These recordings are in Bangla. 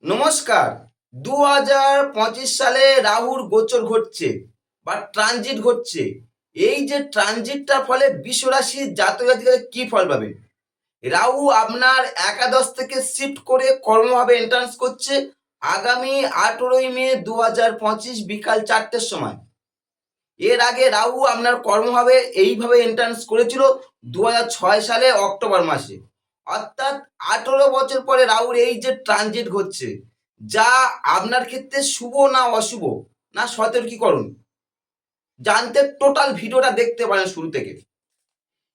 নমস্কার। 2025 সালে রাহুর গোচর ঘটছে বা ট্রানজিট ঘটছে। এই যে ট্রানজিটটার ফলে বিশ্বরাশির জাতক জাতিকারা কি ফল পাবে? রাহু আপনার একাদশ থেকে শিফট করে কর্মভাবে এন্ট্রান্স করছে আগামী 18ই মে 2025 বিকাল 4টের সময়। এর আগে রাহু আপনার কর্মভাবে এইভাবে এন্ট্রান্স করেছিল 2006 সালে অক্টোবর মাসে। অর্থাৎ 18 বছর পরে রাহুর এই যে ট্রানজিট ঘটছে, যা আপনার ক্ষেত্রে শুভ না অশুভ না সতর্কীকরণ, জানতে টোটাল ভিডিওটা দেখতে পারেন শুরু থেকে।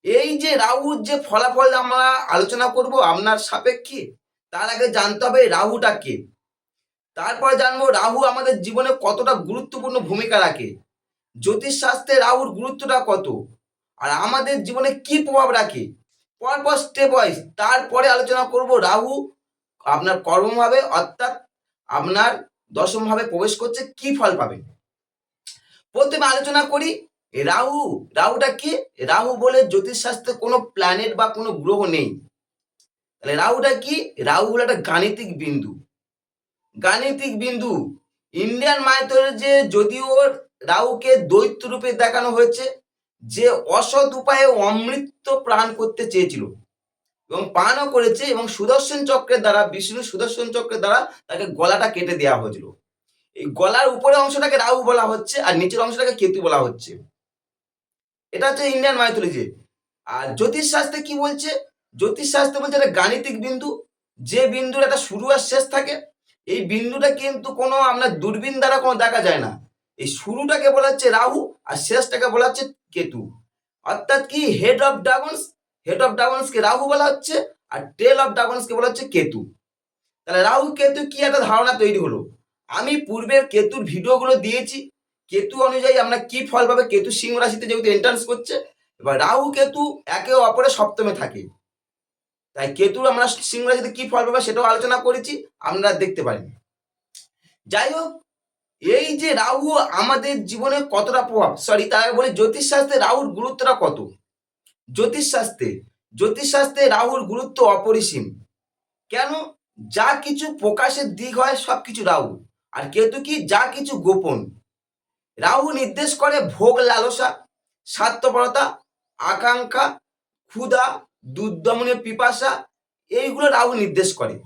এই যে রাহুর যে ফলাফল আমরা আলোচনা করব আপনার সাপেক্ষে, তার আগে জানতে হবে রাহুটা কে। তারপরে জানবো রাহু আমাদের জীবনে কতটা গুরুত্বপূর্ণ ভূমিকা রাখে, জ্যোতিষশাস্ত্রে রাহুর গুরুত্বটা কত, আর আমাদের জীবনে কি প্রভাব রাখে। পরপর স্টেপ ওয়াইজ তারপরে আলোচনা করব রাহু আপনার কর্মভাবে অর্থাৎ আপনার দশমভাবে প্রবেশ করছে, কি ফল পাবেন। প্রথমে আলোচনা করি রাহু। রাহুটা কি? রাহু বলে জ্যোতিষশাস্ত্রে কোনো প্ল্যানেট বা কোনো গ্রহ নেই। তাহলে রাহুটা কি? রাহু হলো একটা গাণিতিক বিন্দু। গাণিতিক বিন্দু ইন্ডিয়ান মাইথোলজি যদিও রাহুকে দৈত্য রূপে দেখানো হয়েছে, যে অসৎ উপায়ে অমৃত প্রাণ করতে চেয়েছিল এবং পানও করেছে, এবং সুদর্শন চক্রের দ্বারা, বিষ্ণু সুদর্শন চক্রের দ্বারা তাকে গলাটা কেটে দেওয়া হয়েছিল। এই গলার উপরের অংশটাকে রাহু বলা হচ্ছে আর নিচের অংশটাকে কেতু বলা হচ্ছে। এটা হচ্ছে ইন্ডিয়ান মাইথোলজি। আর জ্যোতিষশাস্ত্রে কি বলছে? জ্যোতিষশাস্ত্রে বলছে একটা গাণিতিক বিন্দু, যে বিন্দুর একটা শুরু আর শেষ থাকে। এই বিন্দুটা কিন্তু কোনো আপনার দূরবীন দ্বারা কোনো দেখা যায় না। এই শুরুটাকে বলা হচ্ছে রাহু আর শেষটাকে বলা হচ্ছে কেতু। অর্থাৎ কি, হেড অফ ড্রাগনসকে রাহু বলা হচ্ছে আর টেল অফ ড্রাগনসকে বলা হচ্ছে কেতু। তাহলে রাহু কেতু কি একটা ধারণা তৈরি হলো। আমি পূর্বের কেতুর ভিডিওগুলো দিয়েছি, কেতু অনুযায়ী আমরা কি ফল পাবে। কেতু সিংহ রাশিতে যেহেতু এন্ট্রান্স করছে, এবার রাহু কেতু একে অপরের সপ্তমে থাকে, তাই কেতুর আমরা সিংহ রাশিতে কি ফল পাবে সেটাও আলোচনা করেছি, আপনারা দেখতে পারেন। যাই হোক, এই যে রাহু আমাদের জীবনে কতটা প্রভাব, তার আগে বলি জ্যোতিষশাস্ত্রে রাহুর গুরুত্বটা কত। জ্যোতিষশাস্ত্রে জ্যোতিষশাস্ত্রে রাহুর গুরুত্ব অপরিসীম। কেন? যা কিছু প্রকাশের দিক হয় সব কিছু রাহু, আর কেতু কি? যা কিছু গোপন। রাহু নির্দেশ করে ভোগ লালসা, স্বার্থপরতা, আকাঙ্ক্ষা, ক্ষুধা, দুর্দমনের পিপাসা, এইগুলো রাহু নির্দেশ করে।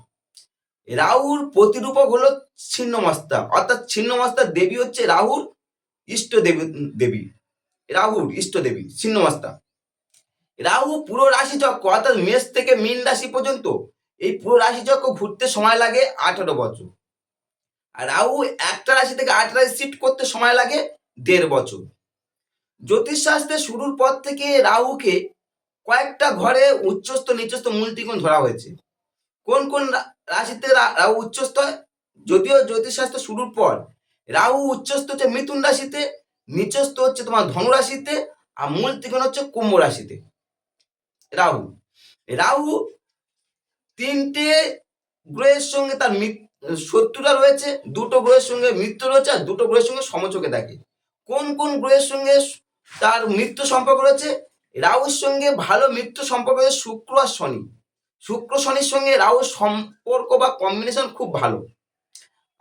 রাহুর প্রতিরূপক হলো ছিন্নমস্তা, অর্থাৎ ছিন্নমস্তা দেবী হচ্ছে রাহুর ইষ্ট দেবী। রাহুর ইষ্ট দেবী ছিন্নমস্তা। রাহু পুরো রাশিচক্র অর্থাৎ মেষ থেকে মীন রাশি পর্যন্ত, এই পুরো রাশিচক্র ঘুরতে সময় লাগে 18 বছর। আর রাহু একটা রাশি থেকে আরেকটা রাশি শিফট করতে সময় লাগে 1.5 বছর। জ্যোতিষশাস্ত্রে শুরুর পর থেকে রাহুকে কয়েকটা ঘরে উচ্চস্থ নিচস্থ মূল ত্রিকোণ ধরা হয়েছে। কোন কোন রাশিতে রাহু উচ্চস্থ হয়? যদিও জ্যোতিষশাস্ত্র শুরুর পর রাহু উচ্চস্থ হচ্ছে মিথুন রাশিতে, নিচস্থ হচ্ছে তোমার ধনু রাশিতে, আর মূল ত্রিকোণ হচ্ছে কুম্ভ রাশিতে। রাহু রাহু তিনটে গ্রহের সঙ্গে তার শত্রুতা রয়েছে, দুটো গ্রহের সঙ্গে মিত্র রয়েছে, আর দুটো গ্রহের সঙ্গে সমচোখে থাকে। কোন কোন গ্রহের সঙ্গে তার মিত্র সম্পর্ক রয়েছে? রাহুর সঙ্গে ভালো মিত্র সম্পর্ক রয়েছে শুক্র আর শনি। শুক্র শনির সঙ্গে রাহুর সম্পর্ক বা কম্বিনেশন খুব ভালো।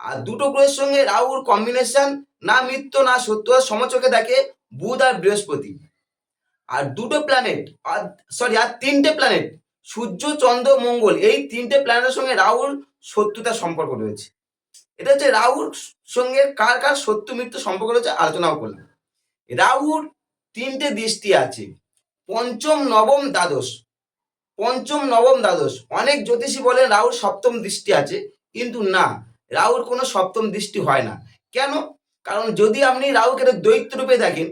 আর দুটো গ্রহের সঙ্গে রাহুর কম্বিনেশন না মিত্র না শত্রু, সমচোখে দেখে বুধ আর বৃহস্পতি। আর দুটো প্ল্যানেট আর তিনটে প্ল্যানেট, সূর্য চন্দ্র মঙ্গল, এই তিনটে প্ল্যানেটের সঙ্গে রাহুর শত্রুতার সম্পর্ক রয়েছে। এটা হচ্ছে রাহুর সঙ্গে কার কার শত্রু মিত্র সম্পর্ক রয়েছে, আলোচনাও করলাম। রাহুর তিনটে দৃষ্টি আছে, পঞ্চম নবম দ্বাদশ। পঞ্চম নবম দ্বাদশ, অনেক জ্যোতিষী বলেন রাহুর সপ্তম দৃষ্টি আছে, কিন্তু না, রাহুর কোনো সপ্তম দৃষ্টি হয় না। কেন? কারণ যদি আপনি রাহুকে দৈত্য রূপে দেখেন,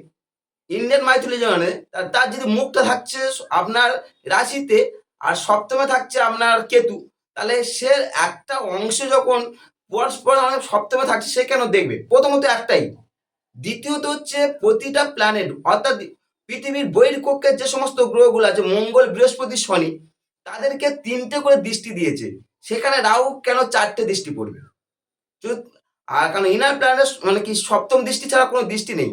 ইন্ডিয়ান মাইথোলজি মানে তার যদি মুখটা থাকছে আপনার রাশিতে আর সপ্তমে থাকছে আপনার কেতু, তাহলে সে একটা অংশ যখন পরস্পর সপ্তমে থাকছে সে কেন দেখবে? প্রথমত একটাই। দ্বিতীয়ত হচ্ছে প্রতিটা প্ল্যানেট অর্থাৎ পৃথিবীর বহির্কক্ষের যে সমস্ত গ্রহগুলো আছে, মঙ্গল বৃহস্পতি শনি, তাদেরকে তিনটে করে দৃষ্টি দিয়েছে, সেখানে রাহু কেন চারটে দৃষ্টি পড়বে? আর কারণ ইনার প্ল্যানেট মানে কি সপ্তম দৃষ্টি ছাড়া কোনো দৃষ্টি নেই।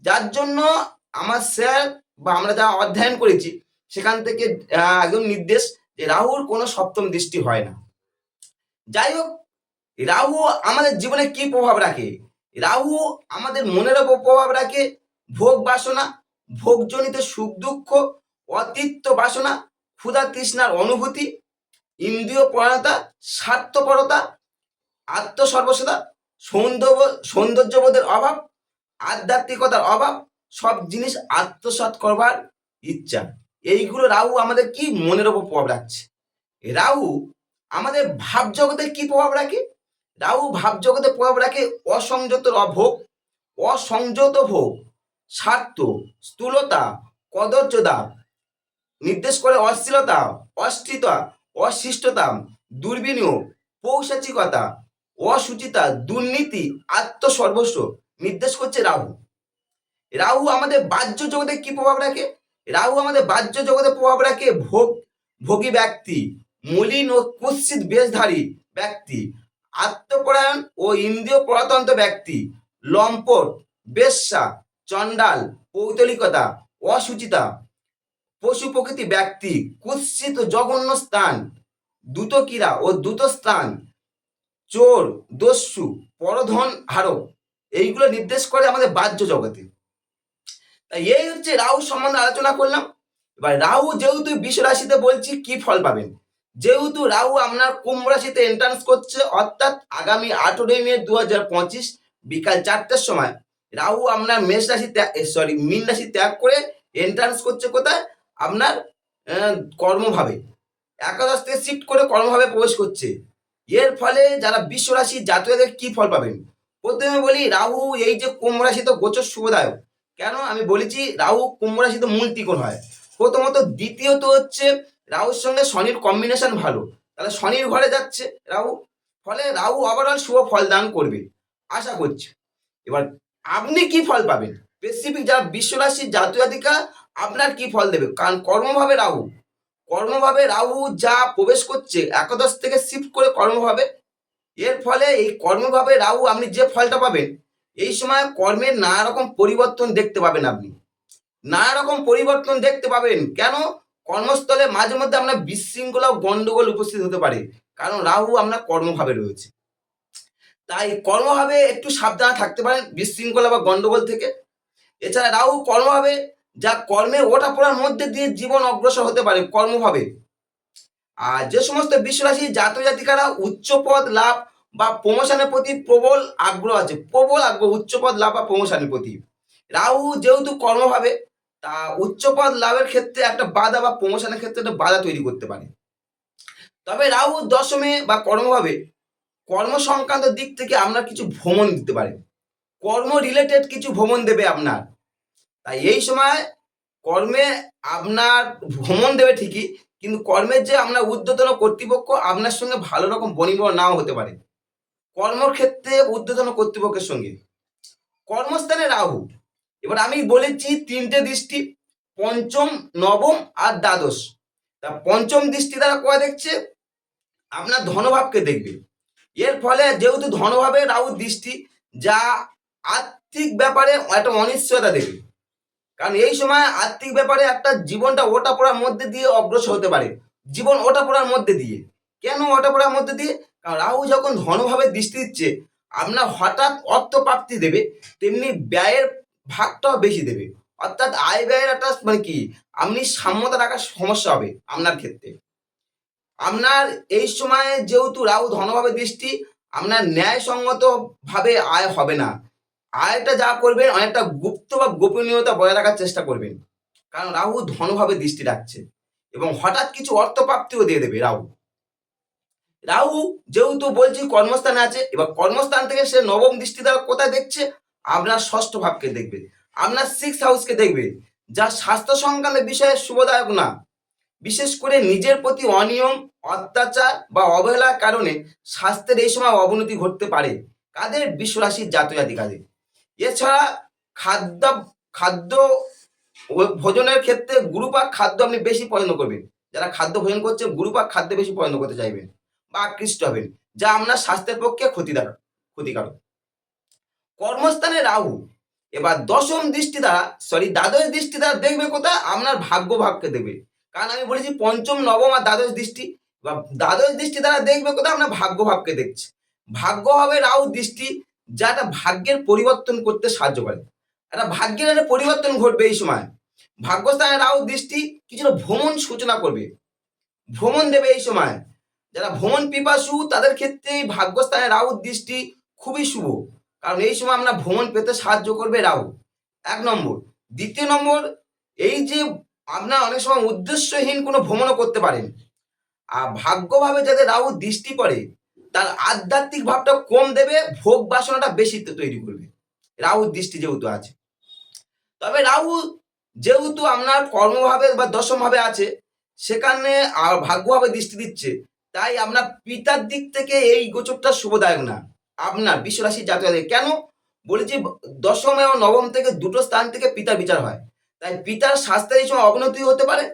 যার জন্য আমার স্যার বা আমরা যা অধ্যয়ন করেছি সেখান থেকে একদম নির্দেশ যে রাহুর কোনো সপ্তম দৃষ্টি হয় না। যাই হোক, রাহু আমাদের জীবনে কি প্রভাব রাখে? রাহু আমাদের মনের ওপর প্রভাব রাখে। ভোগ বাসনা, ভোগজনিত সুখ দুঃখ, অতিরিক্ত বাসনা, ক্ষুধা তৃষ্ণার অনুভূতি, ইন্দ্রিয় পরায়ণতা, স্বার্থপরতা, আত্মসর্বস্বতা, সৌন্দর্যবোধের অভাব, আধ্যাত্মিকতার অভাব, সব জিনিস আত্মসাৎ করবার ইচ্ছা। এইগুলো রাহু আমাদের কি মনের ওপর প্রভাব রাখছে। রাহু আমাদের ভাব জগতে কি প্রভাব রাখে? রাহু ভাব জগতে প্রভাব রাখে অসংযত ভোগ, অসংযত ভোগ, স্বার্থ, স্থূলতা, কদর্যতা, নির্দেশ করে অশ্লীলতা, অস্থিরতা, অশিষ্টতা, দুর্বিনিয়োগ, পৌশাচিকতা, অসুচিতা, দুর্নীতি, আত্মসর্বস্ব নির্দেশ করছে রাহু। রাহু আমাদের বাহ্য জগতে কি প্রভাব রাখে? রাহু আমাদের বাহ্য জগতে প্রভাব রাখে ভোগী ব্যক্তি, মলিন ও কুৎসিত বেশধারী ব্যক্তি, আত্মপরায়ণ ও ইন্দ্রিয় পরতন্ত্র ব্যক্তি, লম্পট, বেশ্যা, চণ্ডাল, পৌতলিকতা, অসুচিতা, পশু প্রকৃতি ব্যক্তি, কুৎসিত ও জঘন্য স্থান, দ্রুতক্রীড়া ও দ্রুত স্থান, চোর, দস্যু, পরধন হারক, এইগুলো নির্দেশ করে আমাদের বাহ্য জগতে। তাই এই হচ্ছে রাহু সম্বন্ধে আলোচনা করলাম। এবার রাহু যেহেতু বৃষ রাশিতে বলছি কি ফল পাবেন। যেহেতু রাহু আপনার কুম্ভ রাশিতে এন্ট্রান্স করছে, অর্থাৎ আগামী 18 মে 2025 বিকাল 4টের সময় রাহু আপনার মেষ রাশি মীন রাশি ত্যাগ করে এন্ট্রান্স করছে কোথায়? আপনার কর্মভাবে, একাদশ থেকে শিফট করে কর্মভাবে প্রবেশ করছে। এর ফলে যারা বৃষ রাশি জাতকদের কি ফল পাবেন? প্রথমে বলি, রাহু এই যে কুম্ভ রাশিতে গোচর শুভদায়ক। কেন আমি বলেছি রাহু কুম্ভ রাশিতে মূল ত্রিকোণ হয় প্রথমত। দ্বিতীয়ত হচ্ছে রাহুর সঙ্গে শনির কম্বিনেশন ভালো, তাহলে শনির ঘরে যাচ্ছে রাহু, ফলে রাহু ওভারঅল শুভ ফল দান করবে আশা করছি। এবার আপনি কি ফল পাবেন স্পেসিফিক যারা বৃষ রাশির জাতক আপনার কি ফল দেবে? কারণ কর্মভাবে রাহু যা প্রবেশ করছে একাদশ থেকে শিফট করে কর্মভাবে, এর ফলে এই কর্মভাবে রাহু আপনি যে ফলটা পাবেন, এই সময় কর্মের নানা রকম পরিবর্তন দেখতে পাবেন। আপনি নানা রকম পরিবর্তন দেখতে পাবেন। কেন? কর্মস্থলে মাঝে মধ্যে আপনার বিশৃঙ্খলা ও গন্ডগোল উপস্থিত হতে পারে, কারণ রাহু আপনার কর্মভাবে রয়েছে। তাই কর্মভাবে একটু সাবধানে থাকতে পারেন বিশৃঙ্খলা বা গন্ডগোল থেকে। এছাড়া রাহু কর্মভাবে যা কর্মের ওঠাপড়ার মধ্যে দিয়ে জীবন অগ্রসর হতে পারে কর্মভাবে। আর যে সমস্ত বৃষ রাশি জাতক জাতিকারা উচ্চ পদ লাভ বা প্রমোশনের প্রতি প্রবল আগ্রহ আছে, প্রবল আগ্রহ উচ্চ পদ লাভ বা প্রমোশনের প্রতি, রাহু যেহেতু কর্মভাবে, তা উচ্চ পদ লাভের ক্ষেত্রে একটা বাধা বা প্রমোশনের ক্ষেত্রে একটা বাধা তৈরি করতে পারে। তবে রাহু দশমে বা কর্মভাবে কর্ম সংক্রান্ত দিক থেকে আপনার কিছু ভ্রমণ দিতে পারে, কর্ম রিলেটেড কিছু ভ্রমণ দেবে আপনার। তাই এই সময় কর্মে আপনার ভ্রমণ দেবে ঠিকই, কিন্তু কর্মের যে আপনার ঊর্ধ্বতন কর্তৃপক্ষ আপনার সঙ্গে ভালো রকম বনিবনা নাও হতে পারে কর্মক্ষেত্রে ঊর্ধ্বতন কর্তৃপক্ষের সঙ্গে। কর্মস্থানে রাহু, এবার আমি বলেছি তিনটে দৃষ্টি, পঞ্চম, নবম আর দ্বাদশ। তা পঞ্চম দৃষ্টি দ্বারা কোয়া দেখছে আপনার ধনভাবকে দেখবে। এর ফলে যেহেতু ধনভাবে রাহু দৃষ্টি, যা আর্থিক ব্যাপারে একটা অনিশ্চয়তা দেবে। কারণ এই সময় আর্থিক ব্যাপারে একটা জীবনটা ওঠাপড়ার মধ্যে দিয়ে অগ্রসর হতে পারে, জীবন ওঠাপড়ার মধ্যে দিয়ে। কেন ওঠাপড়ার মধ্যে দিয়ে? কারণ রাহু যখন ধনভাবে দৃষ্টি দিচ্ছে, আপনার হঠাৎ অর্থ প্রাপ্তি দেবে, তেমনি ব্যয়ের ভাগটাও বেশি দেবে। অর্থাৎ আয় ব্যয়ের একটা মানে কি আপনি সাম্যতা রাখার সমস্যা হবে আপনার ক্ষেত্রে। আপনার এই সময়ে যেহেতু রাহু ধনভাবে দৃষ্টি, আপনার ন্যায়সঙ্গত ভাবে আয় হবে না। আয়টা যা করবেন অনেকটা গুপ্ত বা গোপনীয়তা বজায় রাখার চেষ্টা করবেন, কারণ রাহু ধনভাবে দৃষ্টি রাখছে এবং হঠাৎ কিছু অর্থপ্রাপ্তিও দিয়ে দেবে রাহু। রাহু যেহেতু বলছি কর্মস্থানে আছে, এবার কর্মস্থান থেকে সে নবম দৃষ্টি দ্বারা কোথায় দেখছে? আপনার ষষ্ঠ ভাবকে দেখবে, আপনার 6th হাউসকে দেখবে, যা স্বাস্থ্য সংক্রান্ত বিষয়ে শুভদায়ক না। বিশেষ করে নিজের প্রতি অনিয়ম, অত্যাচার বা অবহেলার কারণে স্বাস্থ্যের এই সময় অবনতি ঘটতে পারে। কাদের? বৃষ রাশির জাতক জাতিকাদের। এছাড়া খাদ্য খাদ্য ভোজনের ক্ষেত্রে গুরুপাক খাদ্য আপনি বেশি পছন্দ করবেন। যারা খাদ্য ভোজন করছে গুরুপাক খাদ্য বেশি পছন্দ করতে চাইবেন বা আকৃষ্ট হবেন, যা আপনার স্বাস্থ্যের পক্ষে ক্ষতিকারক। কর্মস্থানে রাহু এবার দশম দৃষ্টি দ্বারা দ্বাদশ দৃষ্টি দ্বারা দেখবে কোথায়? আপনার ভাগ্য ভাবকে দেখবে। কারণ আমি বলেছি পঞ্চম, নবম আর দ্বাদশ দৃষ্টি, বা দ্বাদশ দৃষ্টি দ্বারা দেখবে কোথায়? আপনার ভাগ্য ভাবকে দেখছে। ভাগ্য হবে রাহু দৃষ্টি, যা একটা ভাগ্যের পরিবর্তন করতে সাহায্য করে। একটা ভাগ্যের একটা পরিবর্তন ঘটবে এই সময়। ভাগ্যস্থানে রাহু দৃষ্টি কিছুটা ভ্রমণ সূচনা করবে, ভ্রমণ দেবে এই সময়। যারা ভ্রমণ পিপাসু তাদের ক্ষেত্রে এই ভাগ্যস্থানে রাহুর দৃষ্টি খুবই শুভ, কারণ এই সময় আমরা ভ্রমণ পেতে সাহায্য করবে রাহু। 1 নম্বর। দ্বিতীয় নম্বর, এই যে আপনার অনেক সময় উদ্দেশ্যহীন কোনো ভ্রমণও করতে পারেন। আর ভাগ্যভাবে যাদের রাহু দৃষ্টি পড়ে তার আধ্যাত্মিক ভাবটা কম দেবে, ভোগ বাসনাটা বেশি তৈরি করবে, রাহুর দৃষ্টি যেহেতু আছে। তবে রাহু যেহেতু আপনার কর্মভাবে বা দশমভাবে আছে, সেখানে আর ভাগ্যভাবে দৃষ্টি দিচ্ছে, তাই আপনার পিতার দিক থেকে এই গোচরটা শুভদায়ক না আপনার বিশ্বরাশি জাতকদের। কেন বলেছি, দশম এবং নবম থেকে দুটো স্থান থেকে পিতার বিচার হয়, তাই পিতার স্বাস্থ্যের এই সময় অবনতি হতে পারে,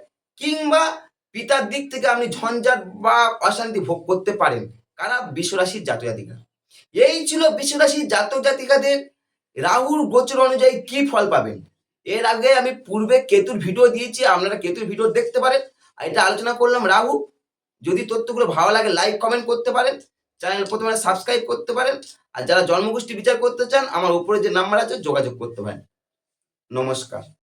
কিংবা পিতার দিক থেকে আপনি ঝঞ্ঝাট বা অশান্তি ভোগ করতে পারেন। কারা? বিশ্বরাশির জাতক জাতিকা। এই ছিল বিশ্বরাশির জাতক জাতিকাদের রাহুর গোচর অনুযায়ী কি ফল পাবেন। এর আগে আমি পূর্বে কেতুর ভিডিও দিয়েছি, আপনারা কেতুর ভিডিও দেখতে পারেন। আর এটা আলোচনা করলাম রাহু। যদি তথ্যগুলো ভালো লাগে লাইক কমেন্ট করতে পারেন, চ্যানেল প্রথমে সাবস্ক্রাইব করতে পারেন। আর যারা জন্মগোষ্ঠী বিচার করতে চান আমার উপরে যে নাম্বার আছে যোগাযোগ করতে পারেন। নমস্কার।